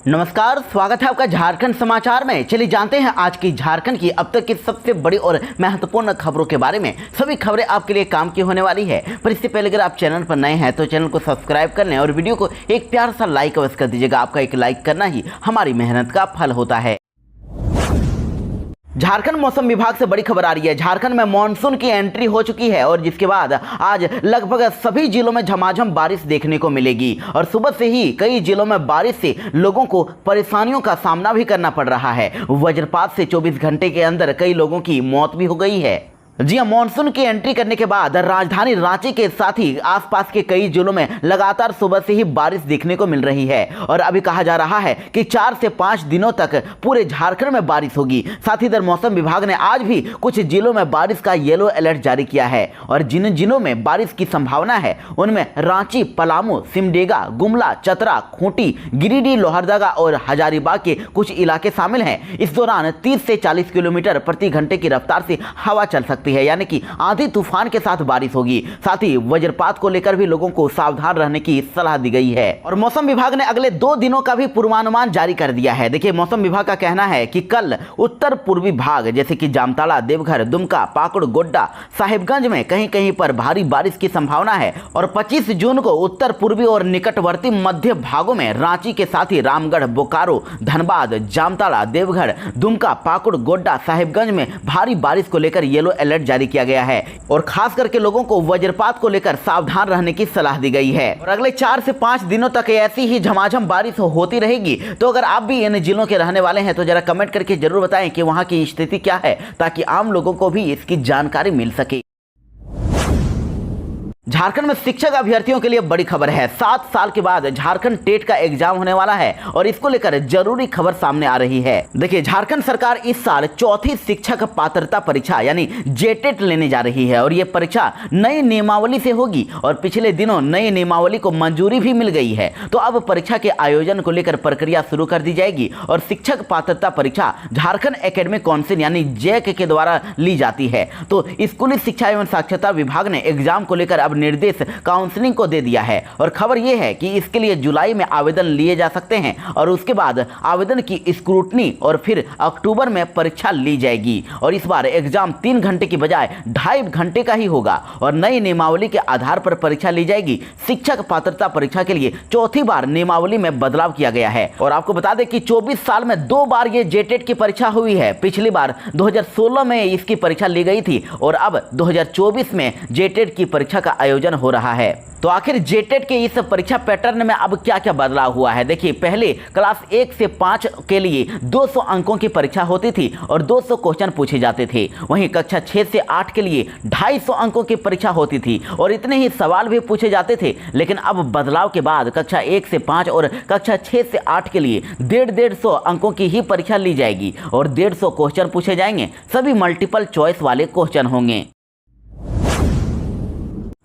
नमस्कार, स्वागत है आपका झारखंड समाचार में। चलिए जानते हैं आज की झारखंड की अब तक की सबसे बड़ी और महत्वपूर्ण खबरों के बारे में। सभी खबरें आपके लिए काम की होने वाली है, पर इससे पहले अगर आप चैनल पर नए हैं तो चैनल को सब्सक्राइब कर लें और वीडियो को एक प्यारा सा लाइक अवश्य कर दीजिएगा। आपका एक लाइक करना ही हमारी मेहनत का फल होता है। झारखंड मौसम विभाग से बड़ी खबर आ रही है। झारखंड में मानसून की एंट्री हो चुकी है और जिसके बाद आज लगभग सभी जिलों में झमाझम बारिश देखने को मिलेगी और सुबह से ही कई जिलों में बारिश से लोगों को परेशानियों का सामना भी करना पड़ रहा है। वज्रपात से 24 घंटे के अंदर कई लोगों की मौत भी हो गई है। जी हां, मानसून की एंट्री करने के बाद राजधानी रांची के साथ ही आसपास के कई जिलों में लगातार सुबह से ही बारिश देखने को मिल रही है और अभी कहा जा रहा है कि 4 से 5 दिनों तक पूरे झारखंड में बारिश होगी। साथ ही इधर मौसम विभाग ने आज भी कुछ जिलों में बारिश का येलो अलर्ट जारी किया है और जिन जिलों में बारिश की संभावना है उनमें रांची, पलामू, सिमडेगा, गुमला, चतरा, खूंटी, गिरिडीह, लोहरदगा और हजारीबाग के कुछ इलाके शामिल हैं। इस दौरान 30 से 40 किलोमीटर प्रति घंटे की रफ्तार से हवा चल सकती है, यानी कि आंधी तूफान के साथ बारिश होगी। साथ ही वज्रपात को लेकर भी लोगों को सावधान रहने की सलाह दी गई है और मौसम विभाग ने अगले 2 दिनों का भी पूर्वानुमान जारी कर दिया है। देखिए, मौसम विभाग का कहना है कि कल उत्तर पूर्वी भाग जैसे कि जामताड़ा, देवघर, दुमका, पाकुड़, गोड्डा, साहिबगंज में कहीं कहीं पर भारी बारिश की संभावना है और 25 जून को उत्तर पूर्वी और निकटवर्ती मध्य भागों में रांची के साथ ही रामगढ़, बोकारो, धनबाद, जामताड़ा, देवघर, दुमका, पाकुड़, गोड्डा, साहिबगंज में भारी बारिश को लेकर येलो अलर्ट जारी किया गया है और खास करके लोगों को वज्रपात को लेकर सावधान रहने की सलाह दी गई है और अगले 4 से 5 दिनों तक ऐसी ही झमाझम बारिश होती रहेगी। तो अगर आप भी इन जिलों के रहने वाले हैं तो जरा कमेंट करके जरूर बताएं कि वहां की स्थिति क्या है, ताकि आम लोगों को भी इसकी जानकारी मिल सके। झारखंड में शिक्षक अभ्यर्थियों के लिए बड़ी खबर है। 7 साल के बाद झारखंड टेट का एग्जाम होने वाला है और इसको लेकर जरूरी खबर सामने आ रही है। देखिए, झारखंड सरकार इस साल चौथी शिक्षक पात्रता परीक्षा यानी जेटेट लेने जा रही है और यह परीक्षा नई नियमावली से होगी और पिछले दिनों नई नियमावली को मंजूरी भी मिल गई है। तो अब परीक्षा के आयोजन को लेकर प्रक्रिया शुरू कर दी जाएगी और शिक्षक पात्रता परीक्षा झारखंड एकेडमिक काउंसिल यानी जैक के द्वारा ली जाती है। तो स्कूली शिक्षा एवं साक्षरता विभाग ने एग्जाम को लेकर अब निर्देश काउंसलिंग को दे दिया है और खबर यह है कि इसके लिए जुलाई में आवेदन लिए जा सकते हैं और उसके बाद आवेदन की स्क्रूटनी और फिर अक्टूबर में परीक्षा ली जाएगी और इस बार एग्जाम 3 घंटे की बजाय 2.5 घंटे का ही होगा और नई नियमावली के आधार पर परीक्षा ली जाएगी। शिक्षक पात्रता परीक्षा के लिए चौथी बार नियमावली में बदलाव किया गया है और आपको बता दें कि 24 साल में 2 बार ये जेटेट की परीक्षा हुई है। पिछली बार 2016 में इसकी परीक्षा ली गई थी और अब 2024 में जेटेट की परीक्षा का आयोजन हो रहा है। तो आखिर जेटेट के इस परीक्षा पैटर्न में अब क्या क्या बदलाव हुआ है। देखिए, पहले क्लास 1 से 5 के लिए 200 अंकों की परीक्षा होती थी और 200 क्वेश्चन पूछे जाते थे। वहीं कक्षा 6 से 8 के लिए 250 अंकों की परीक्षा होती थी और इतने ही सवाल भी पूछे जाते थे। लेकिन अब बदलाव के बाद कक्षा 1 से 5 और कक्षा 6 से 8 के लिए 150 अंकों की ही परीक्षा ली जाएगी और 150 क्वेश्चन पूछे जाएंगे। सभी मल्टीपल चॉइस वाले क्वेश्चन होंगे।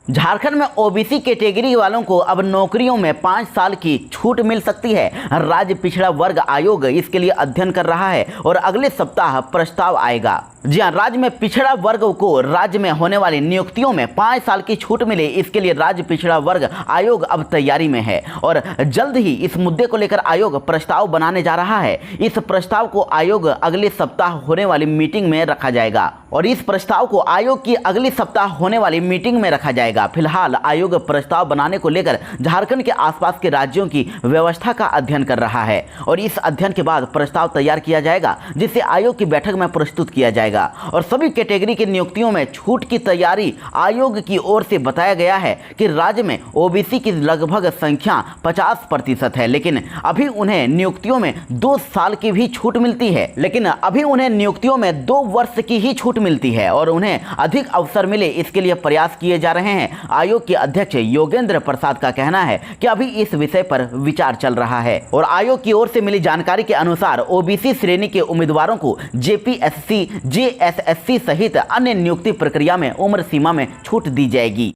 झारखंड में ओबीसी कैटेगरी वालों को अब नौकरियों में 5 साल की छूट मिल सकती है। राज्य पिछड़ा वर्ग आयोग इसके लिए अध्ययन कर रहा है और अगले सप्ताह प्रस्ताव आएगा। जी हां, राज्य में पिछड़ा वर्ग को राज्य में होने वाली नियुक्तियों में 5 साल की छूट मिले, इसके लिए राज्य पिछड़ा वर्ग आयोग अब तैयारी में है और जल्द ही इस मुद्दे को लेकर आयोग प्रस्ताव बनाने जा रहा है। इस प्रस्ताव को आयोग अगले सप्ताह होने वाली मीटिंग में रखा जाएगा और इस प्रस्ताव को आयोग की अगले सप्ताह होने वाली मीटिंग में रखा जाएगा। फिलहाल आयोग प्रस्ताव बनाने को लेकर झारखंड के आसपास के राज्यों की व्यवस्था का अध्ययन कर रहा है और इस अध्ययन के बाद प्रस्ताव तैयार किया जाएगा, जिसे आयोग की बैठक में प्रस्तुत किया जाएगा और सभी कैटेगरी की नियुक्तियों में छूट की तैयारी आयोग की ओर से बताया गया है कि राज्य में ओबीसी की लगभग संख्या 50% है, लेकिन अभी उन्हें नियुक्तियों में 2 साल की भी छूट मिलती है। लेकिन अभी उन्हें नियुक्तियों में 2 वर्ष की ही छूट मिलती है और उन्हें अधिक अवसर मिले, इसके लिए प्रयास किए जा रहे हैं। आयोग के अध्यक्ष योगेंद्र प्रसाद का कहना है कि अभी इस विषय पर विचार चल रहा है और आयोग की ओर से मिली जानकारी के अनुसार ओबीसी श्रेणी के उम्मीदवारों को जेपीएससी, जेएसएससी सहित अन्य नियुक्ति प्रक्रिया में उम्र सीमा में छूट दी जाएगी।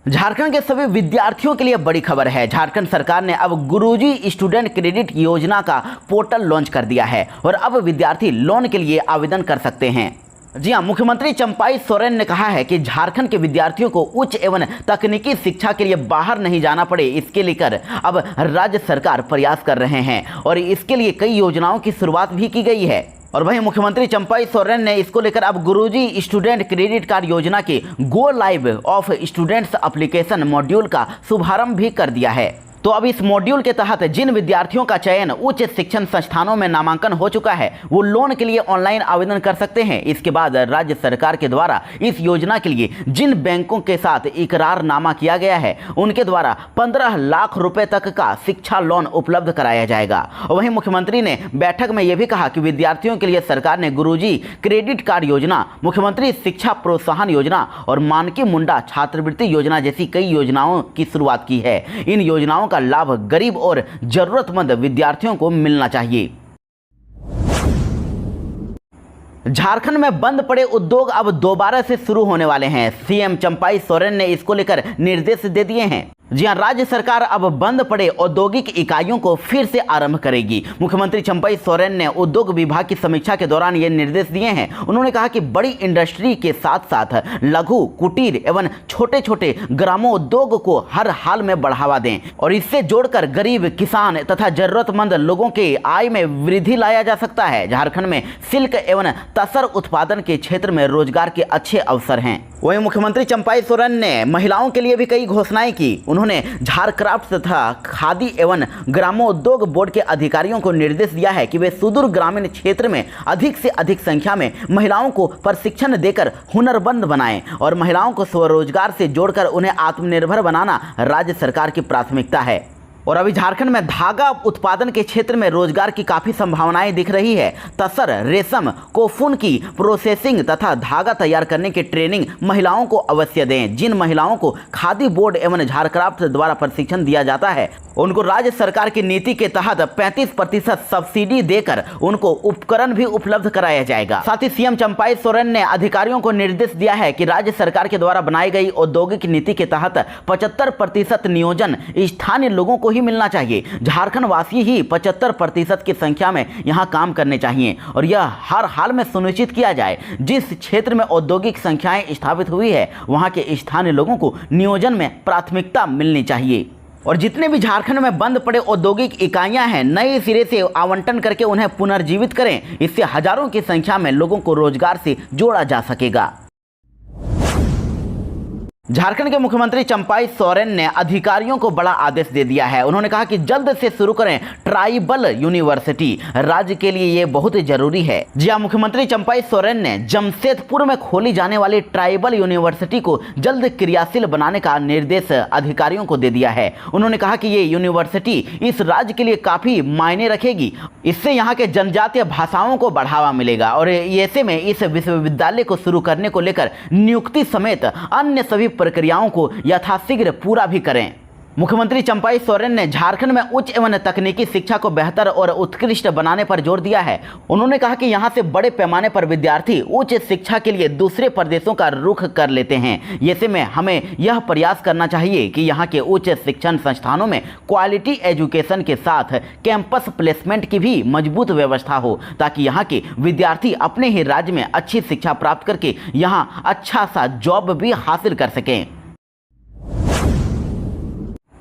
झारखंड के सभी विद्यार्थियों के लिए बड़ी खबर है। झारखंड सरकार ने अब गुरुजी स्टूडेंट क्रेडिट योजना का पोर्टल लॉन्च कर दिया है और अब विद्यार्थी लोन के लिए आवेदन कर सकते हैं। जी हाँ, मुख्यमंत्री चंपाई सोरेन ने कहा है कि झारखंड के विद्यार्थियों को उच्च एवं तकनीकी शिक्षा के लिए बाहर नहीं जाना पड़े, इसके लेकर अब राज्य सरकार प्रयास कर रहे हैं और इसके लिए कई योजनाओं की शुरुआत भी की गई है। और वहीं मुख्यमंत्री चंपाई सोरेन ने इसको लेकर अब गुरुजी स्टूडेंट क्रेडिट कार्ड योजना के go live of students application module का शुभारंभ भी कर दिया है। तो अब इस मॉड्यूल के तहत जिन विद्यार्थियों का चयन उच्च शिक्षण संस्थानों में नामांकन हो चुका है वो लोन के लिए ऑनलाइन आवेदन कर सकते हैं। इसके बाद राज्य सरकार के द्वारा इस योजना के लिए जिन बैंकों के साथ इकरारनामा किया गया है उनके द्वारा 15 लाख रुपए तक का शिक्षा लोन उपलब्ध कराया जाएगा। और वहीं मुख्यमंत्री ने बैठक में यह भी कहा कि विद्यार्थियों के लिए सरकार ने गुरुजी क्रेडिट कार्ड योजना, मुख्यमंत्री शिक्षा प्रोत्साहन योजना और मानकी मुंडा छात्रवृत्ति योजना जैसी कई योजनाओं की शुरुआत की है। इन योजनाओं का लाभ गरीब और जरूरतमंद विद्यार्थियों को मिलना चाहिए। झारखंड में बंद पड़े उद्योग अब दोबारा से शुरू होने वाले हैं। सीएम चंपाई सोरेन ने इसको लेकर निर्देश दे दिए हैं। जी हां, राज्य सरकार अब बंद पड़े औद्योगिक इकाइयों को फिर से आरंभ करेगी। मुख्यमंत्री चंपाई सोरेन ने उद्योग विभाग की समीक्षा के दौरान ये निर्देश दिए हैं। उन्होंने कहा कि बड़ी इंडस्ट्री के साथ साथ लघु, कुटीर एवं छोटे छोटे ग्रामोद्योग को हर हाल में बढ़ावा दें और इससे जोड़कर गरीब, किसान तथा जरूरतमंद लोगों के आय में वृद्धि लाया जा सकता है। झारखंड में सिल्क एवं तसर उत्पादन के क्षेत्र में रोजगार के अच्छे अवसर हैं। वहीं मुख्यमंत्री चंपाई सोरेन ने महिलाओं के लिए भी कई घोषणाएं की। उन्होंने झारक्राफ्ट तथा खादी एवं ग्रामोद्योग बोर्ड के अधिकारियों को निर्देश दिया है कि वे सुदूर ग्रामीण क्षेत्र में अधिक से अधिक संख्या में महिलाओं को प्रशिक्षण देकर हुनरमंद बनाएं और महिलाओं को स्वरोजगार से जोड़कर उन्हें आत्मनिर्भर बनाना राज्य सरकार की प्राथमिकता है। और अभी झारखंड में धागा उत्पादन के क्षेत्र में रोजगार की काफ़ी संभावनाएं दिख रही है। तसर, रेशम, कोकून की प्रोसेसिंग तथा धागा तैयार करने की ट्रेनिंग महिलाओं को अवश्य दें। जिन महिलाओं को खादी बोर्ड एवं झारक्राफ्ट द्वारा प्रशिक्षण दिया जाता है उनको राज्य सरकार की नीति के तहत 35% सब्सिडी देकर उनको उपकरण भी उपलब्ध कराया जाएगा। साथ ही सीएम चंपाई सोरेन ने अधिकारियों को निर्देश दिया है कि राज्य सरकार के द्वारा बनाई गई औद्योगिक नीति के तहत 75% नियोजन स्थानीय लोगों को ही मिलना चाहिए। झारखंड वासी ही 75% की संख्या में यहां काम करने चाहिए और यह हर हाल में सुनिश्चित किया जाए जिस क्षेत्र में औद्योगिक संख्याएं स्थापित हुई है वहां के स्थानीय लोगों को नियोजन में प्राथमिकता मिलनी चाहिए। और जितने भी झारखंड में बंद पड़े औद्योगिक इकाइयां हैं नए सिरे से आवंटन करके उन्हें पुनर्जीवित करें। इससे हजारों की संख्या में लोगों को रोजगार से जोड़ा जा सकेगा। झारखंड के मुख्यमंत्री चंपाई सोरेन ने अधिकारियों को बड़ा आदेश दे दिया है। उन्होंने कहा कि जल्द से शुरू करें ट्राइबल यूनिवर्सिटी, राज्य के लिए ये बहुत जरूरी है। जी हां, मुख्यमंत्री चंपाई सोरेन ने जमशेदपुर में खोली जाने वाली ट्राइबल यूनिवर्सिटी को जल्द क्रियाशील बनाने का निर्देश अधिकारियों को दे दिया है। उन्होंने कहा कि ये यूनिवर्सिटी इस राज्य के लिए काफी मायने रखेगी। इससे यहाँ के जनजातीय भाषाओं को बढ़ावा मिलेगा और ऐसे में इस विश्वविद्यालय को शुरू करने को लेकर नियुक्ति समेत अन्य सभी प्रक्रियाओं को यथाशीघ्र पूरा भी करें। मुख्यमंत्री चंपाई सोरेन ने झारखंड में उच्च एवं तकनीकी शिक्षा को बेहतर और उत्कृष्ट बनाने पर जोर दिया है। उन्होंने कहा कि यहां से बड़े पैमाने पर विद्यार्थी उच्च शिक्षा के लिए दूसरे प्रदेशों का रुख कर लेते हैं। ऐसे में हमें यह प्रयास करना चाहिए कि यहां के उच्च शिक्षण संस्थानों में क्वालिटी एजुकेशन के साथ कैंपस प्लेसमेंट की भी मजबूत व्यवस्था हो ताकि यहाँ के विद्यार्थी अपने ही राज्य में अच्छी शिक्षा प्राप्त करके यहाँ अच्छा सा जॉब भी हासिल कर सकें।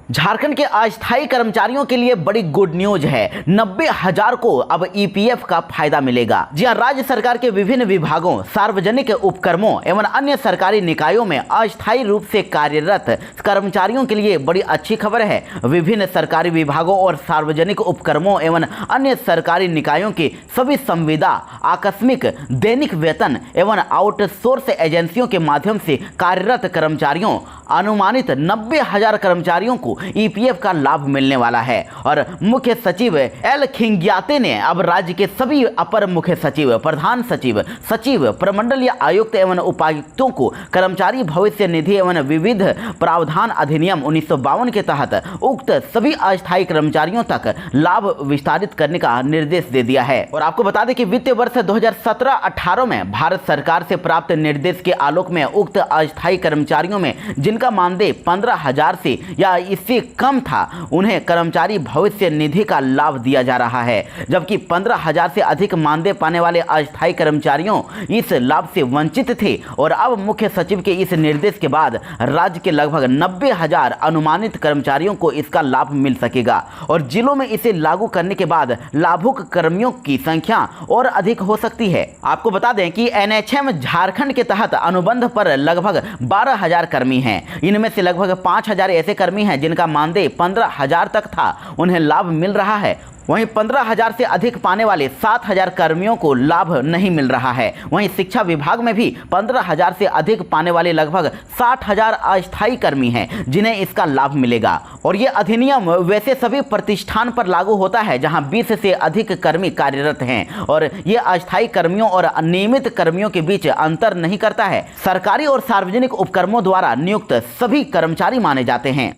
झारखंड के अस्थायी कर्मचारियों के लिए बड़ी गुड न्यूज है। 90,000 को अब ईपीएफ का फायदा मिलेगा। जी हां, राज्य सरकार के विभिन्न विभागों, सार्वजनिक उपक्रमों एवं अन्य सरकारी निकायों में अस्थायी रूप से कार्यरत कर्मचारियों के लिए बड़ी अच्छी खबर है। विभिन्न सरकारी विभागों और सार्वजनिक उपक्रमों एवं अन्य सरकारी निकायों के सभी संविदा, आकस्मिक, दैनिक वेतन एवं आउटसोर्स एजेंसियों के माध्यम से कार्यरत कर्मचारियों, अनुमानित 90,000 कर्मचारियों को ईपीएफ का लाभ मिलने वाला है। और मुख्य सचिव एल खिंग्याते ने अब राज्य के सभी अपर मुख्य सचिव, प्रधान सचिव, सचिव, प्रमंडलीय आयुक्त एवं उपायुक्तों को कर्मचारी भविष्य निधि एवं विविध प्रावधान अधिनियम 1952 के तहत उक्त सभी अस्थायी कर्मचारियों तक लाभ विस्तारित करने का निर्देश दे दिया है। और आपको बता दें कि वित्तीय वर्ष 2017-18 में भारत सरकार से प्राप्त निर्देश के आलोक में उक्त अस्थायी कर्मचारियों में जिनका मानदेय 15,000 से या इससे जिससे कम था उन्हें कर्मचारी भविष्य निधि का लाभ दिया जा रहा है, जबकि 15,000 से अधिक मानदेय पाने वाले अस्थायी कर्मचारियों इस लाभ से वंचित थे। और अब मुख्य सचिव के इस निर्देश के बाद राज्य के लगभग 90,000 अनुमानित कर्मचारियों को इसका लाभ मिल सकेगा और जिलों में इसे लागू करने के बाद लाभुक कर्मियों की संख्या और अधिक हो सकती है। आपको बता दें कि एनएचएम झारखंड के तहत अनुबंध पर लगभग 12,000 कर्मी हैं। इनमें से लगभग 5,000 ऐसे कर्मी हैं जिनका मानदेय 15,000 तक था, उन्हें लाभ मिल रहा है। वहीं 15,000 से अधिक पाने वाले 7,000 कर्मियों को लाभ नहीं मिल रहा है। वहीं शिक्षा विभाग में भी 15,000 से अधिक पाने वाले लगभग 60,000 अस्थायी कर्मी हैं जिन्हें इसका लाभ मिलेगा। और ये अधिनियम वैसे सभी प्रतिष्ठान पर लागू होता है जहां 20 से अधिक कर्मी कार्यरत हैं और ये अस्थायी कर्मियों और नियमित कर्मियों के बीच अंतर नहीं करता है। सरकारी और सार्वजनिक उपक्रमों द्वारा नियुक्त सभी कर्मचारी माने जाते हैं।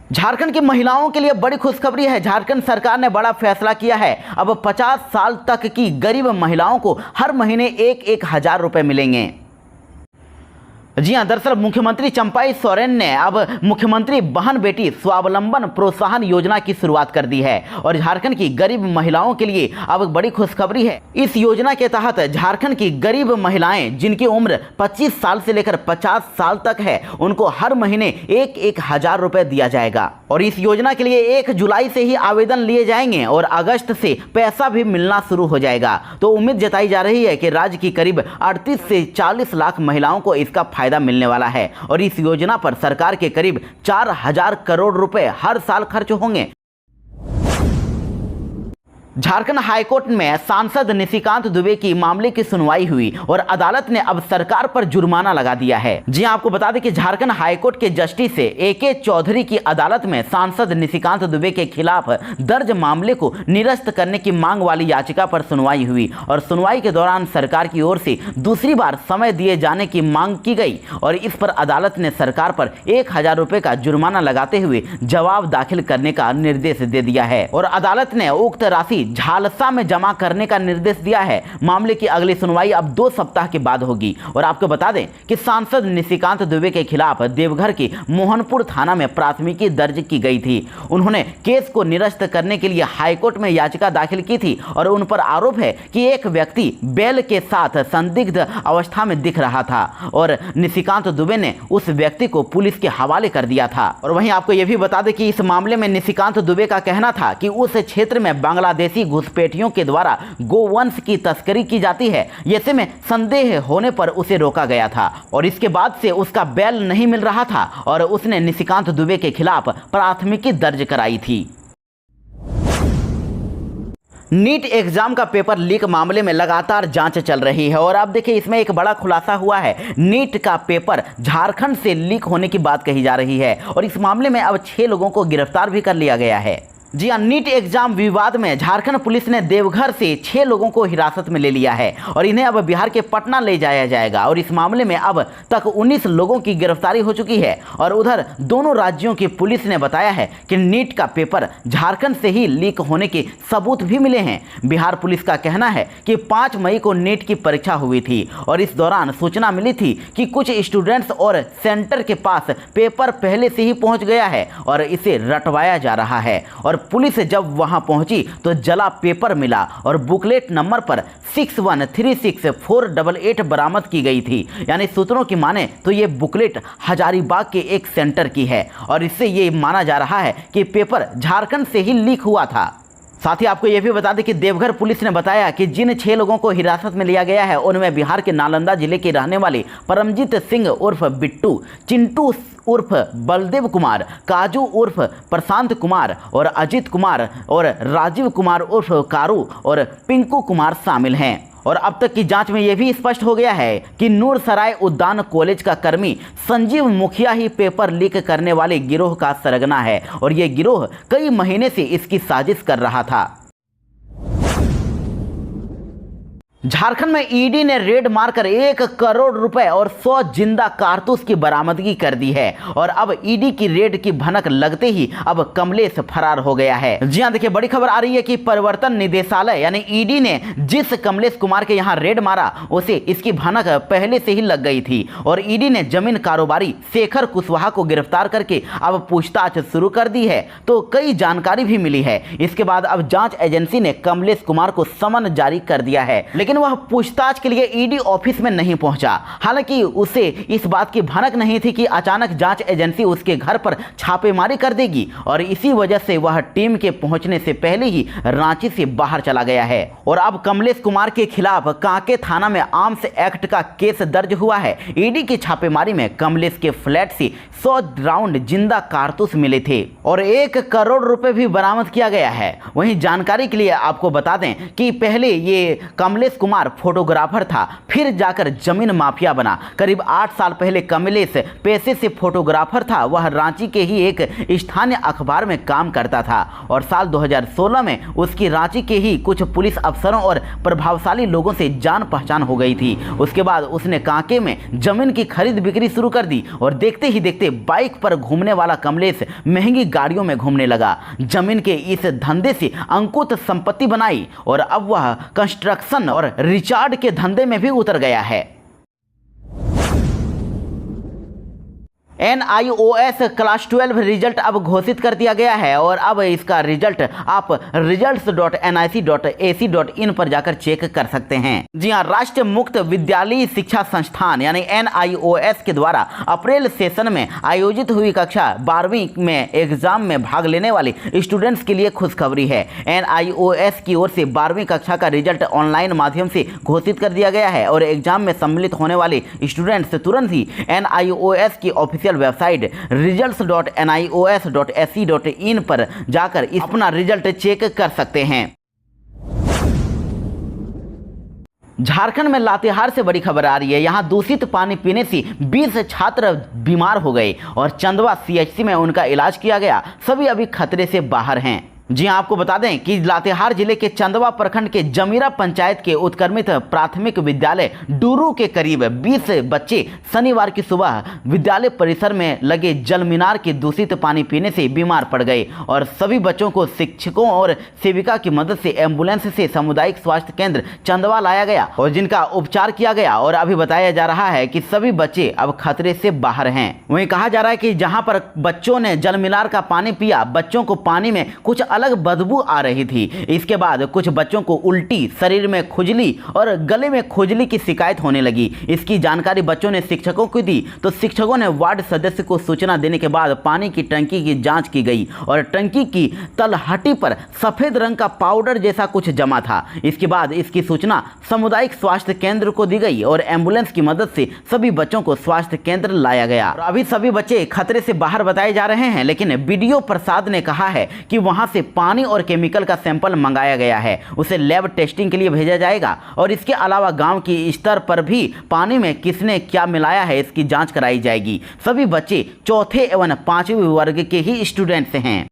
झारखंड की महिलाओं के लिए बड़ी खुशखबरी है। झारखंड सरकार ने बड़ा फैसला किया है। अब 50 साल तक की गरीब महिलाओं को हर महीने 1,000 रुपए मिलेंगे। जी हां, दरअसल मुख्यमंत्री चंपाई सोरेन ने अब मुख्यमंत्री बहन बेटी स्वावलंबन प्रोत्साहन योजना की शुरुआत कर दी है और झारखंड की गरीब महिलाओं के लिए अब बड़ी खुशखबरी है। इस योजना के तहत झारखंड की गरीब महिलाएं जिनकी उम्र 25 साल से लेकर 50 साल तक है, उनको हर महीने 1,000 रुपए दिया जाएगा और इस योजना के लिए 1 जुलाई से ही आवेदन लिए जाएंगे और अगस्त से पैसा भी मिलना शुरू हो जाएगा। तो उम्मीद जताई जा रही है कि राज्य की करीब 38 से 40 लाख महिलाओं को इसका फायदा मिलने वाला है और इस योजना पर सरकार के करीब 4,000 करोड़ रुपए हर साल खर्च होंगे। झारखंड हाईकोर्ट में सांसद निशिकांत दुबे की मामले की सुनवाई हुई और अदालत ने अब सरकार पर जुर्माना लगा दिया है। जी आपको बता दें कि झारखंड हाईकोर्ट के जस्टिस AK चौधरी की अदालत में सांसद निशिकांत दुबे के खिलाफ दर्ज मामले को निरस्त करने की मांग वाली याचिका पर सुनवाई हुई और सुनवाई के दौरान सरकार की ओर से दूसरी बार समय दिए जाने की मांग की गई और इस पर अदालत ने सरकार पर 1,000 रुपए का जुर्माना लगाते हुए जवाब दाखिल करने का निर्देश दे दिया है और अदालत ने उक्त राशि झालसा में जमा करने का निर्देश दिया है। मामले की अगली सुनवाई अब 2 सप्ताह के बाद होगी और आपको बता दें कि सांसद निशिकांत दुबे के खिलाफ देवघर के मोहनपुर थाना में प्राथमिकी दर्ज की गई थी। उन्होंने केस को निरस्त करने के लिए हाईकोर्ट में याचिका दाखिल की थी और उन पर आरोप है कि एक व्यक्ति बैल के साथ संदिग्ध अवस्था में दिख रहा था और निशिकांत दुबे ने उस व्यक्ति को पुलिस के हवाले कर दिया था। और वहीं आपको यह भी बता दें कि इस मामले में निशिकांत दुबे का कहना था कि उस क्षेत्र में बांग्लादेशी घुसपैठियों के द्वारा गोवंश की तस्करी की जाती है। ऐसे में संदेह होने पर उसे रोका गया था और इसके बाद से उसका बैल नहीं मिल रहा था और उसने निशिकांत दुबे के खिलाफ प्राथमिकी दर्ज कराई थी। नीट एग्जाम का पेपर लीक मामले में लगातार जांच चल रही है और अब देखिए इसमें एक बड़ा खुलासा हुआ है। नीट का पेपर झारखंड से लीक होने की बात कही जा रही है और इस मामले में अब 6 लोगों को गिरफ्तार भी कर लिया गया है। जी हाँ, नीट एग्जाम विवाद में झारखंड पुलिस ने देवघर से 6 लोगों को हिरासत में ले लिया है और इन्हें अब बिहार के पटना ले जाया जाएगा और इस मामले में अब तक 19 लोगों की गिरफ्तारी हो चुकी है। और उधर दोनों राज्यों की पुलिस ने बताया है कि नीट का पेपर झारखंड से ही लीक होने के सबूत भी मिले हैं। बिहार पुलिस का कहना है कि 5 मई को नीट की परीक्षा हुई थी और इस दौरान सूचना मिली थी कि कुछ स्टूडेंट्स और सेंटर के पास पेपर पहले से ही पहुंच गया है और इसे रटवाया जा रहा है और पुलिस जब वहां पहुंची तो जला पेपर मिला और बुकलेट नंबर पर 61364888 बरामद की गई थी। यानी सूत्रों की माने तो ये बुकलेट हजारीबाग के एक सेंटर की है और इससे ये माना जा रहा है कि पेपर झारखंड से ही लीक हुआ था। साथ ही आपको यह भी बता दें कि देवघर पुलिस ने बताया कि जिन 6 लोगों को हिरासत में लिया गया है उनमें बिहार के नालंदा जिले के रहने वाले परमजीत सिंह उर्फ बिट्टू, चिंटू उर्फ बलदेव कुमार, काजू उर्फ प्रशांत कुमार और अजित कुमार और राजीव कुमार उर्फ कारू और पिंकू कुमार शामिल हैं। और अब तक की जांच में यह भी स्पष्ट हो गया है कि नूरसराय उद्यान कॉलेज का कर्मी संजीव मुखिया ही पेपर लीक करने वाले गिरोह का सरगना है और यह गिरोह कई महीने से इसकी साजिश कर रहा था। झारखंड में ईडी ने रेड मारकर 1 करोड़ रुपए और 100 जिंदा कारतूस की बरामदगी कर दी है। और अब ईडी की रेड की भनक लगते ही अब कमलेश फरार हो गया है। जी हां, देखिए बड़ी खबर आ रही है कि प्रवर्तन निदेशालय यानी ईडी ने जिस कमलेश कुमार के यहां रेड मारा उसे इसकी भनक पहले से ही लग गई थी और ईडी ने जमीन कारोबारी शेखर कुशवाहा को गिरफ्तार करके अब पूछताछ शुरू कर दी है। तो कई जानकारी भी मिली है। इसके बाद अब जांच एजेंसी ने कमलेश कुमार को समन जारी कर दिया है, लेकिन वह पूछताछ के लिए ईडी ऑफिस में नहीं पहुंचा। हालांकि उसे इस बात की भनक नहीं थी कि अचानक जांच एजेंसी उसके घर पर छापेमारी कर देगी और इसी वजह से वह टीम के पहुंचने से पहले ही रांची से बाहर चला गया है। और अब कमलेश कुमार के खिलाफ कांके थाना में आर्म्स एक्ट का केस दर्ज हुआ है। ईडी की छापेमारी में कमलेश के फ्लैट से 100 राउंड जिंदा कारतूस मिले थे और 1 करोड़ रुपए भी बरामद किया गया है। वहीं जानकारी के लिए आपको बता दें कि पहले ये कमलेश कुमार फोटोग्राफर था, फिर जाकर जमीन माफिया बना। करीब 8 साल पहले कमलेश पेशे से फोटोग्राफर था। वह रांची के ही एक स्थानीय अखबार में काम करता था और साल 2016 में उसकी रांची के ही कुछ पुलिस अफसरों और प्रभावशाली लोगों से जान पहचान हो गई थी। उसके बाद उसने कांके में जमीन की खरीद बिक्री शुरू कर दी और देखते ही देखते बाइक पर घूमने वाला कमलेश महंगी गाड़ियों में घूमने लगा। जमीन के इस धंधे से अंकुत संपत्ति बनाई और अब वह कंस्ट्रक्शन और रिचार्ड के धंधे में भी उतर गया है। NIOS क्लास 12 रिजल्ट अब घोषित कर दिया गया है और अब इसका रिजल्ट आप results.nic.ac.in पर जाकर चेक कर सकते हैं। जी हां, राष्ट्रीय मुक्त विद्यालयी शिक्षा संस्थान यानी NIOS के द्वारा अप्रैल सेशन में आयोजित हुई कक्षा 12वीं में एग्जाम में भाग लेने वाले स्टूडेंट्स के लिए खुशखबरी है। NIOS की ओर से 12वीं कक्षा का रिजल्ट ऑनलाइन माध्यम से घोषित कर दिया गया है और एग्जाम में सम्मिलित होने वाले स्टूडेंट्स तुरंत ही NIOS की ऑफिशियल वेबसाइट results.nic.ac.in पर जाकर अपना रिजल्ट चेक कर सकते हैं। झारखंड में लातेहार से बड़ी खबर आ रही है। यहां दूषित पानी पीने से 20 छात्र बीमार हो गए और चंदवा CHC में उनका इलाज किया गया। सभी अभी खतरे से बाहर हैं। जी हां, आपको बता दें कि लातेहार जिले के चंदवा प्रखंड के जमीरा पंचायत के उत्क्रमित प्राथमिक विद्यालय डूरू के करीब 20 बच्चे शनिवार की सुबह विद्यालय परिसर में लगे जल मीनार के दूषित पानी पीने से बीमार पड़ गए और सभी बच्चों को शिक्षकों और सेविका की मदद से एम्बुलेंस से सामुदायिक स्वास्थ्य केंद्र चंदवा लाया गया और जिनका उपचार किया गया और अभी बताया जा रहा है कि सभी बच्चे अब खतरे से बाहर हैं। वहीं कहा जा रहा है कि जहां पर बच्चों ने जल मीनार का पानी पिया, बच्चों को पानी में कुछ अलग बदबू आ रही थी। इसके बाद कुछ बच्चों को उल्टी, शरीर में खुजली और गले में खुजली की शिकायत होने लगी। इसकी जानकारी बच्चों ने शिक्षकों को दी तो शिक्षकों ने वार्ड सदस्य को सूचना देने के बाद पानी की टंकी की जांच की गई और टंकी की तलहटी पर सफेद रंग का पाउडर जैसा कुछ जमा था। इसके बाद इसकी सूचना सामुदायिक स्वास्थ्य केंद्र को दी गई और एम्बुलेंस की मदद से सभी बच्चों को स्वास्थ्य केंद्र लाया गया। और अभी सभी बच्चे खतरे से बाहर बताए जा रहे हैं, लेकिन BDO प्रसाद ने कहा है कि वहां से पानी और केमिकल का सैंपल मंगाया गया है, उसे लैब टेस्टिंग के लिए भेजा जाएगा और इसके अलावा गांव की स्तर पर भी पानी में किसने क्या मिलाया है इसकी जांच कराई जाएगी। सभी बच्चे चौथे एवं 5वीं वर्ग के ही स्टूडेंट्स हैं।